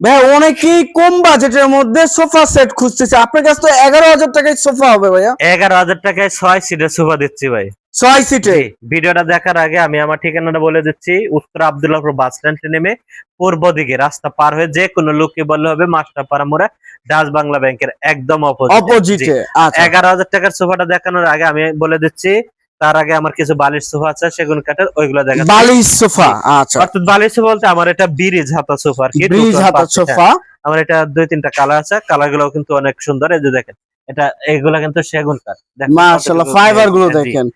ভাই অনেকেই কম বাজেটের মধ্যে সোফা সেট খুঁজতেছে, আপনার কাছে তো 11,000 টাকায় সোফা হবে ভাইয়া। 11,000 টাকায় 6 সিটের সোফা দিচ্ছি ভাই। 6 সিটে। জি, ভিডিওটা দেখার আগে আমি আমার ঠিকানাটা বলে দিচ্ছি। উত্তর আব্দুল্লাহপুর বাস স্ট্যান্ডে নেমে পূর্ব দিকে রাস্তা পার হয়ে যে কোনো লোককে বললে হবে মাস্টারপাড়া মোড়ে ডাচ বাংলা ব্যাংকের একদম অপোজিটে। অপোজিটে। আচ্ছা। 11,000 টাকার সোফাটা দেখানোর আগে আমি বলে দিচ্ছি, তার আগে আমার কিছু বালিশ সোফা আছে সেগুন কাঠের, ওইগুলো দেখাচ্ছি। বালিশ সোফা। আচ্ছা। অর্থাৎ বালিশ সোফা বলতে আমার এটা ব্রিজ হাতা সোফা আর কি, ব্রিজ হাতা সোফা। আমার এটা 2-3টা কালার আছে, কালার গুলো কিন্তু অনেক সুন্দর। এই যে দেখেন, এটা এইগুলা কিন্তু সেগুন কাঠ, মাশাআল্লাহ, ফাইবার গুলো দেখেন।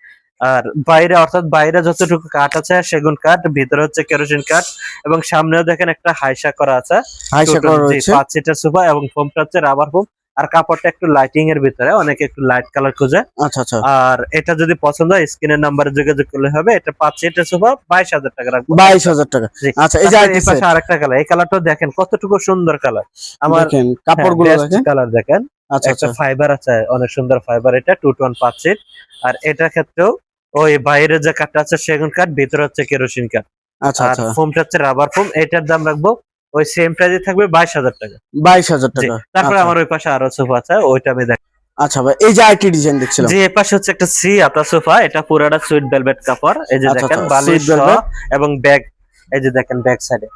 আর বাইরে অর্থাৎ বাইরে যতটুকু কাঠ আছে সেগুন কাঠ, ভিতরে হচ্ছে কেরোসিন কাঠ, এবং সামনেও দেখেন একটা হাইসা করা আছে। হাইসা করা রয়েছে। 5 সিটের সোফা, এবং ফোমটা হচ্ছে রাবার ফোম, আর কাপড়টা একটু লাইটিং এর ভিতরে, অনেকে একটু লাইট কালার খোঁজে। আচ্ছা আচ্ছা। আর এটা যদি পছন্দ হয় স্ক্রিনের নাম্বারে যোগাযোগ করলে হবে। এটা 5 সিটের সোফা 22,000 টাকা রাখবো। 22,000 টাকা। আচ্ছা, এই যে এই পাশে আরেকটা কালার, এই কালারটা দেখেন কতটুকু সুন্দর কালার। আমার দেখেন কাপড়গুলো দেখেন। কালার দেখেন। আচ্ছা একটা আচ্ছা। ফাইবার আছে, অনেক সুন্দর ফাইবার। এটা 2-1 5 সিট। আর এটার ক্ষেত্রেও ওই বাইরে যে কাঠটা আছে সেগুন কাঠ, ভিতরে হচ্ছে কেরোসিন কাঠ। আচ্ছা আর আচ্ছা। ফোমটা হচ্ছে রাবার ফোম। এটার দাম রাখবো ওই সেম প্রাইসে থাকবে 22,000 টাকা। 22,000 টাকা। তারপরে আমার ওই পাশে আরো সোফা আছে, ওইটা আমি দেখ। আচ্ছা ভাই, এই যে আইটি ডিজাইন দেখছিলাম। জি, এই পাশে হচ্ছে একটা সি আতা সোফা, এটা পুরাটা সুইট ভেলভেট কাপড়। এই যে দেখেন বালিশ সহ এবং ব্যাগ, এই যে দেখেন ব্যাক সাইডে।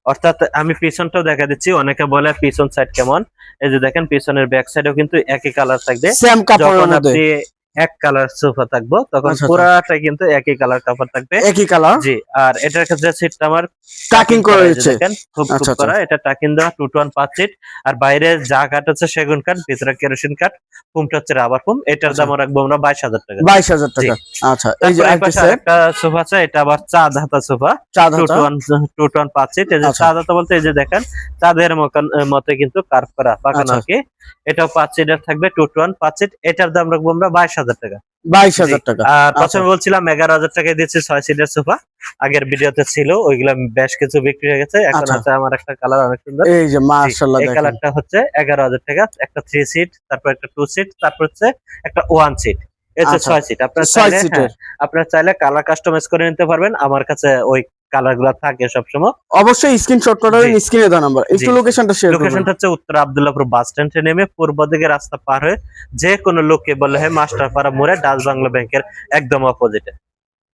অর্থাৎ আমি পিছনটাও দেখা দিচ্ছি, অনেকে বলে পিছন সাইড কেমন। এই যে দেখেন পিছনের ব্যাক সাইডেও কিন্তু একই কালার থাকবে। সেম কাপড়ের যখন মধ্যে আপনি এক কালার সোফা থাকবো তখন পুরাটাই কিন্তু একই কালার কাপড় থাকবে। একই কালার। জি, আর এটার ক্ষেত্রে সিটটা আমার টাকিং করা রয়েছে। দেখেন খুব করা, এটা টাকিং দেওয়া 2-1 5 সিট। আর বাইরে যা কাঠ আছে সেগুন কাঠ, ভিতরে কেরোসিন কাঠ, ফোমটা হচ্ছে রাবার ফোম। এটার দাম রাখবো আমরা 22,000 টাকা। 22,000 টাকা। আচ্ছা, এই যে একটা সোফা আছে, এটা আবার চাঁদ হাতা সোফা, 2-1 5 সিট। এই যে চাঁদ হাতা বলতে এই যে দেখেন চাঁদের মতে কিন্তু কার্ভ করা বাঁকানো আর কি। এটাও 5 সিটের থাকবে, 2-1 5 সিট। এটার দাম রাখবো আমরা 22,000 টাকা। 22,000 টাকা। আর প্রথমে বলছিলাম 11,000 টাকায় দিচ্ছি 6 সিটের সোফা, আগের ভিডিওতে ছিল, ওইগুলা বেশ কিছু বিক্রি হয়ে গেছে। এখন আছে আমার একটা কালার অনেক সুন্দর, এই যে মাশাআল্লাহ এই দেখেন। কালারটা হচ্ছে 11,000 টাকা। একটা 3 সিট, তারপর একটা 2 সিট, তারপর হচ্ছে একটা 1 সিট। এটা 6 সিট। আপনারা চাইলে কালার কাস্টমাইজ করে নিতে পারবেন। আমার কাছে ওই কালার গুলা থাকে সবসময়। অবশ্যই স্ক্রিনশট পাঠাবেন, স্ক্রিনে দেওয়া নাম্বার। একটু লোকেশনটা শেয়ার করুন। লোকেশনটা হচ্ছে উত্তর আব্দুল্লাহপুর বাস স্ট্যান্ডে নেমে পূর্ব দিকে রাস্তা পার হয়ে যে কোনো লোককে বললে হয় মাস্টারপাড়া মোড়ে ডাচ বাংলা ব্যাংকের একদম অপোজিটে।